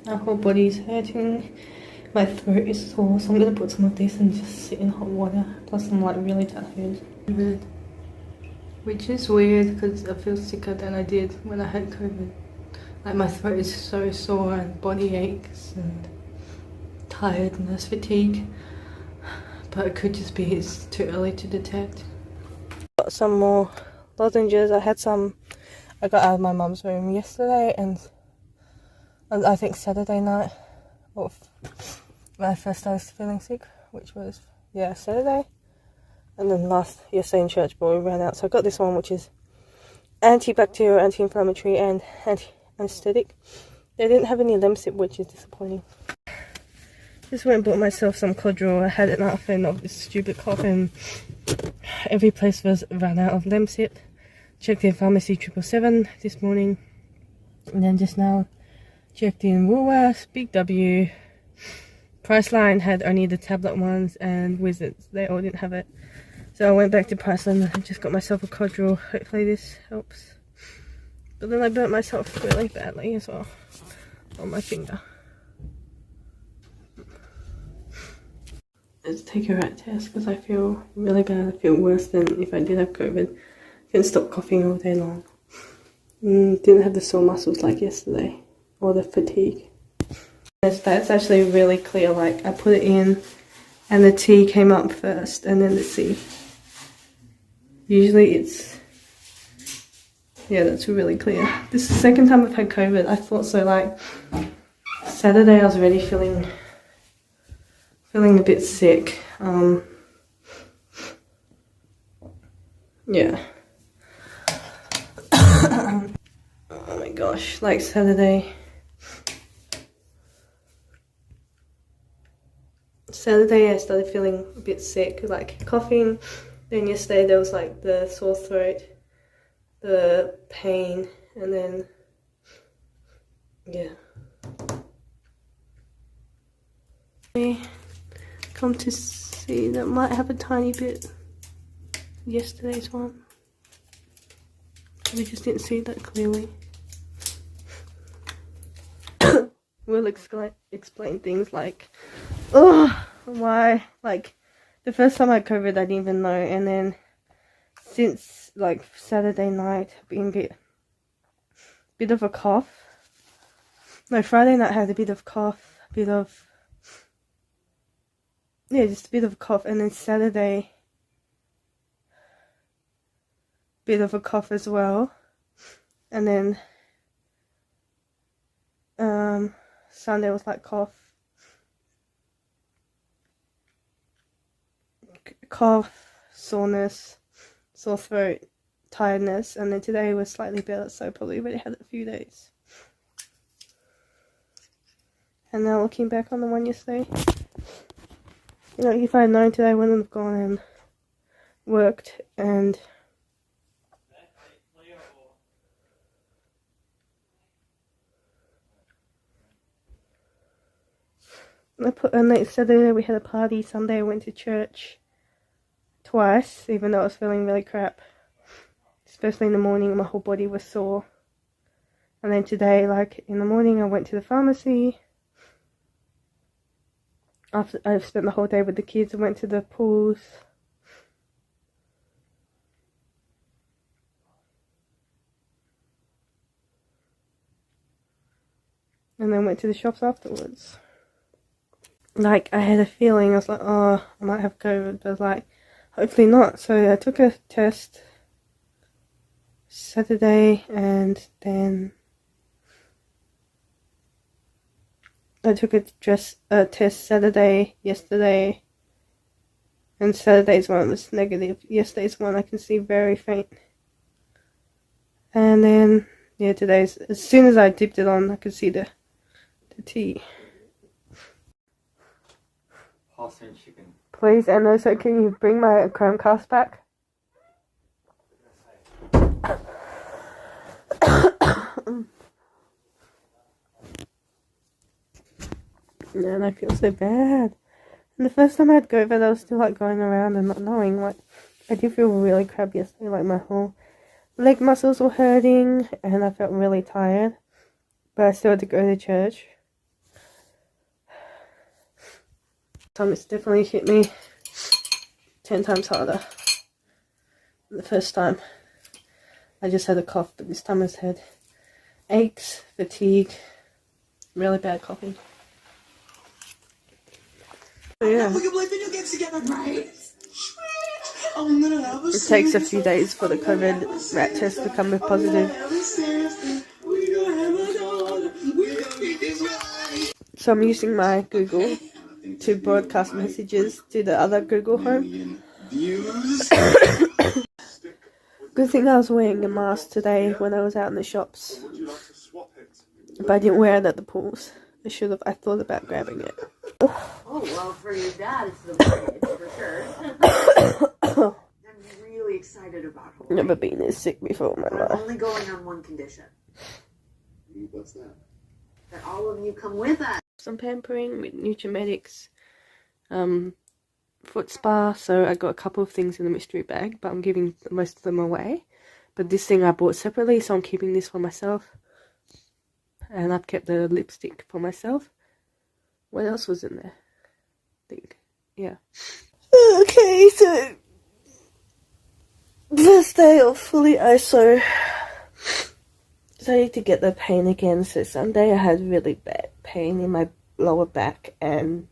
My whole body's hurting. My throat is sore, so I'm gonna put some of this and just sit in hot water. Plus I'm like really tired. Which is weird because I feel sicker than I did when I had COVID. Like my throat is so sore and body aches and tiredness, fatigue. But it could just be it's too early to detect. Got some more lozenges. I got out of my mum's room yesterday and I think Saturday night. When I first started feeling sick, which was, yeah, Saturday. And then yesterday in church, but we ran out. So I got this one, which is antibacterial, anti-inflammatory, and anesthetic. They didn't have any Lemsip, which is disappointing. Just went and bought myself some Codral. I had enough and of this stupid cough, and every place was run out of Lemsip. Checked in pharmacy 777 this morning, and then just now checked in Woolworths, Big W. Priceline had only the tablet ones, and Wizards, they all didn't have it. So I went back to Priceline and just got myself a Codral. Hopefully this helps. But then I burnt myself really badly as well on my finger. Let's take a rat test because I feel really bad. I feel worse than if I did have COVID. Couldn't stop coughing all day long. Didn't have the sore muscles like yesterday, or the fatigue. Yes, that's actually really clear. Like I put it in and the T came up first and then the C. Usually it's, yeah, that's really clear. This is the second time I've had COVID. I thought so, like Saturday I was already feeling a bit sick. Yeah. Oh my gosh, like Saturday I started feeling a bit sick, like coughing. Then yesterday there was like the sore throat, the pain, and then, yeah. Come to see that might have a tiny bit yesterday's one. We just didn't see that clearly. We'll explain things like, oh, why? Like, the first time I had COVID, I didn't even know. And then, since, like, Saturday night, been a bit of a cough. No, Friday night I had a bit of cough, yeah, just a bit of a cough. And then Saturday, bit of a cough as well. And then, Sunday was like cough, soreness, sore throat, tiredness, and then today was slightly better, so probably already had it a few days. And now looking back on the one yesterday, you know, if I had known today I wouldn't have gone and worked and Saturday we had a party, Sunday I went to church twice, even though I was feeling really crap. Especially in the morning, my whole body was sore. And then today, like in the morning, I went to the pharmacy. After I've spent the whole day with the kids, I went to the pools. And then went to the shops afterwards. Like, I had a feeling, I was like, oh, I might have COVID, but I was like, hopefully not. So I took a test Saturday, and then I took a test Saturday, yesterday, and Saturday's one was negative. Yesterday's one I can see very faint. And then, yeah, today's, as soon as I dipped it on, I could see the T. Pasta and chicken. Please, and also can you bring my Chromecast back? Man, I feel so bad. And the first time I had COVID, I was still like going around and not knowing. Like, I did feel really crap yesterday. Like, my whole leg muscles were hurting and I felt really tired. But I still had to go to church. It's definitely hit me 10 times harder than the first time. I just had a cough, but this time I had aches, fatigue, really bad coughing. Yeah. We can play video games together, right? I'm gonna have a It takes a few days for the COVID rat test to come back positive. So I'm using my Google to broadcast messages to the other Google Home. Good thing I was wearing a mask today when I was out in the shops. But I didn't wear it at the pools. I should have. I thought about grabbing it. Oh, well, for your dad, it's the mortgage, for sure. I'm really excited about Hawaii. Never been this sick before in my But I'm life. only going on one condition. What's that? That all of you come with us. Some pampering with Nutrimedics, foot spa. So I got a couple of things in the mystery bag, but I'm giving most of them away. But this thing I bought separately, so I'm keeping this for myself. And I've kept the lipstick for myself. What else was in there? I think, yeah. Okay, so first day of fully ISO. So I need to get the pain again. So Sunday I had really bad pain in my lower back and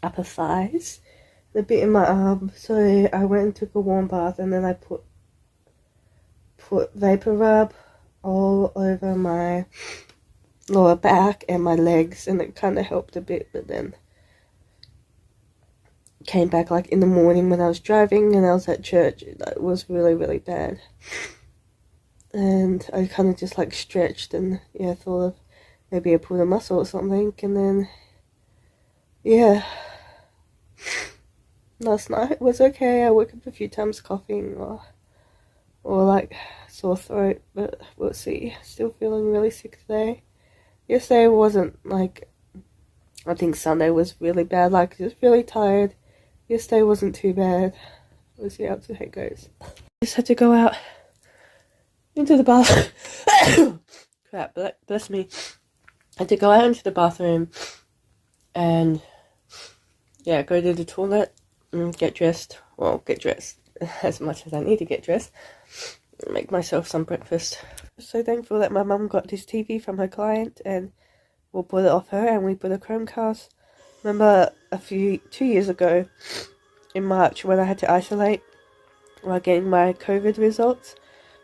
upper thighs, a bit in my arm. So I went and took a warm bath, and then I put vapor rub all over my lower back and my legs, and it kind of helped a bit. But then came back like in the morning when I was driving and I was at church. It was really, really bad. And I kind of just like stretched and yeah, thought of maybe I pulled a muscle or something. And then yeah, last night was okay. I woke up a few times coughing or like sore throat, but we'll see. Still feeling really sick today. Yesterday wasn't like, I think Sunday was really bad, like just really tired. Yesterday wasn't too bad. We'll see how today goes. Just had to go out into the bathroom. Crap, bless me. I had to go out into the bathroom and yeah, go to the toilet and get dressed. Well, get dressed as much as I need to get dressed. Make myself some breakfast. So thankful that my mum got this TV from her client and we'll bought it off her, and we bought a Chromecast. Remember 2 years ago in March when I had to isolate while getting my COVID results,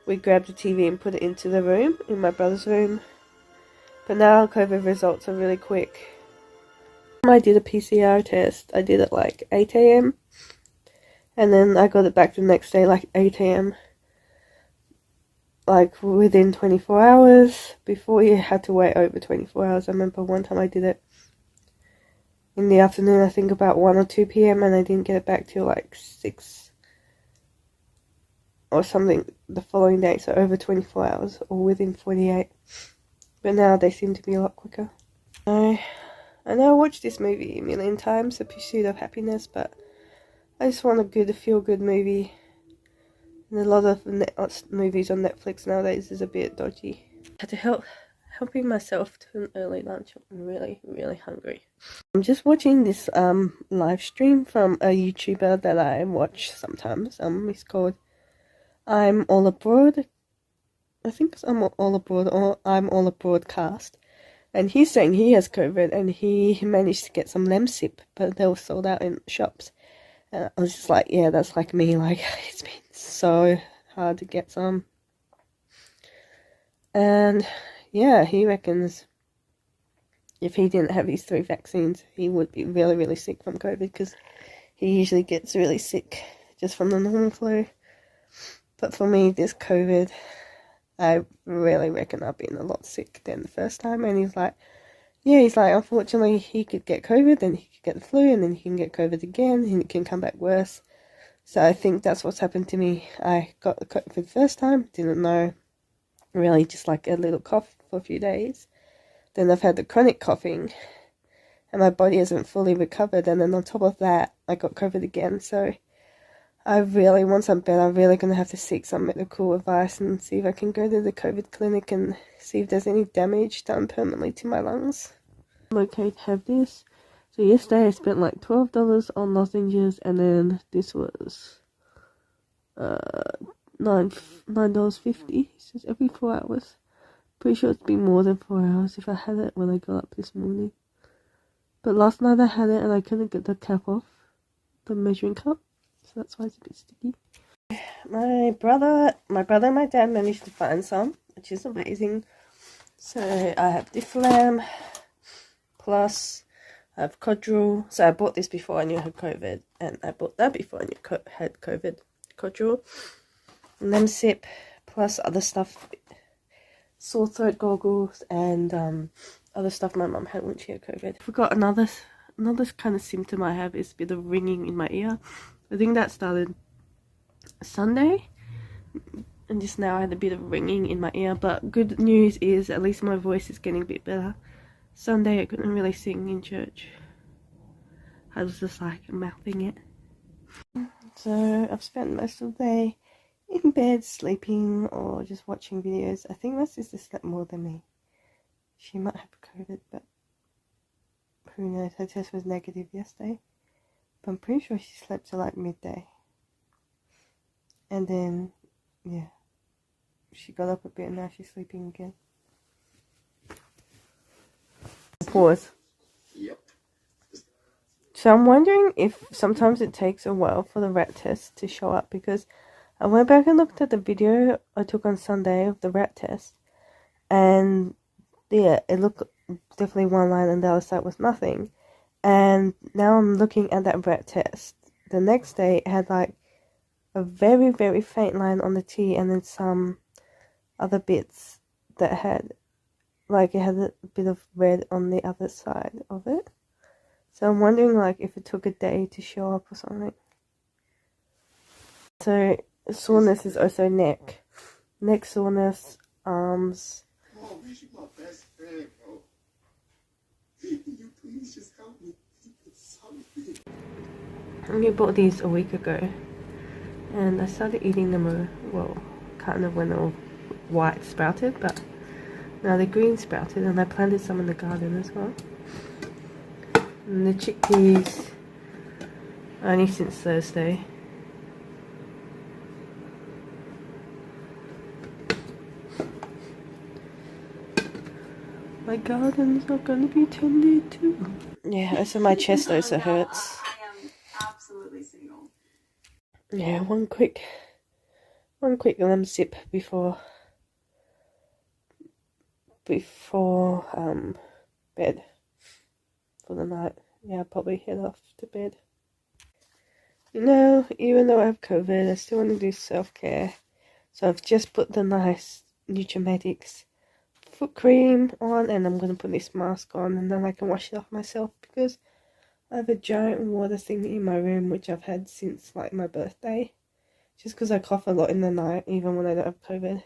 we grabbed the TV and put it into the room, in my brother's room. But now COVID results are really quick. I did a PCR test. I did it like 8 AM and then I got it back the next day like 8 AM. Like within 24 hours. Before you had to wait over 24 hours. I remember one time I did it in the afternoon, I think about 1 or 2 PM, and I didn't get it back till like 6 or something the following day. So over 24 hours or within 48. But now they seem to be a lot quicker. I know I watched this movie a million times, The Pursuit of Happiness, but I just want a feel-good movie. And a lot of movies on Netflix nowadays is a bit dodgy. I had to helping myself to an early lunch. I'm really, really hungry. I'm just watching this live stream from a YouTuber that I watch sometimes. It's called I'm All Abroad. I think it's I'm All Abroad or I'm All Abroadcast. And he's saying he has COVID and he managed to get some Lemsip, but they were sold out in shops. And I was just like, yeah, that's like me. Like, it's been so hard to get some. And yeah, he reckons if he didn't have his 3 vaccines, he would be really, really sick from COVID, because he usually gets really sick just from the normal flu. But for me, this COVID, I really reckon I've been a lot sick than the first time. And he's like, yeah, unfortunately, he could get COVID, then he could get the flu, and then he can get COVID again, and it can come back worse. So I think that's what's happened to me. I got the COVID the first time, didn't know, really just like a little cough for a few days. Then I've had the chronic coughing, and my body hasn't fully recovered, and then on top of that, I got COVID again. So once I'm better, I'm really going to have to seek some medical advice and see if I can go to the COVID clinic and see if there's any damage done permanently to my lungs. I'm okay to have this. So yesterday I spent like $12 on lozenges, and then this was $9.50. So it's every 4 hours. Pretty sure it's been more than 4 hours if I had it when I got up this morning. But last night I had it and I couldn't get the cap off, the measuring cup, so that's why it's a bit sticky. My brother and my dad managed to find some, which is amazing. So I have Difflam, plus I have Codral. So I bought this before I knew I had COVID, and I bought that before I knew had COVID. Codral, Lemsip, plus other stuff, sore throat goggles, and other stuff my mum had when she had COVID. I forgot another kind of symptom I have is a bit of ringing in my ear. I think that started Sunday, and just now I had a bit of ringing in my ear, but good news is at least my voice is getting a bit better. Sunday I couldn't really sing in church. I was just like mouthing it. So I've spent most of the day in bed sleeping or just watching videos. I think my sister slept more than me. She might have COVID, but who knows. Her test was negative yesterday, but I'm pretty sure she slept till like midday. And then, yeah, she got up a bit and now she's sleeping again. Pause. Yep. So I'm wondering if sometimes it takes a while for the rat test to show up, because I went back and looked at the video I took on Sunday of the rat test, and yeah, it looked definitely one line and the other side was nothing. And now I'm looking at that rat test. The next day it had like a very, very faint line on the T, and then some other bits that had, like, it had a bit of red on the other side of it. So I'm wondering, like, if it took a day to show up or something. So soreness is also neck soreness, arms. Oh, man, she's my best friend, bro. Can you please just help me? I bought these a week ago, and I started eating them, well, kind of when they were white sprouted, but now they're green sprouted, and I planted some in the garden as well. And the chickpeas, only since Thursday. My garden's not going to be tended to. Yeah, also my chest also hurts. I am absolutely single. Yeah, one quick sip before bed for the night. Yeah, I'll probably head off to bed. You know, even though I have COVID, I still want to do self-care. So I've just put the nice Nutrimedics foot cream on, and I'm going to put this mask on, and then I can wash it off myself, because I have a giant water thing in my room which I've had since like my birthday, just because I cough a lot in the night even when I don't have COVID.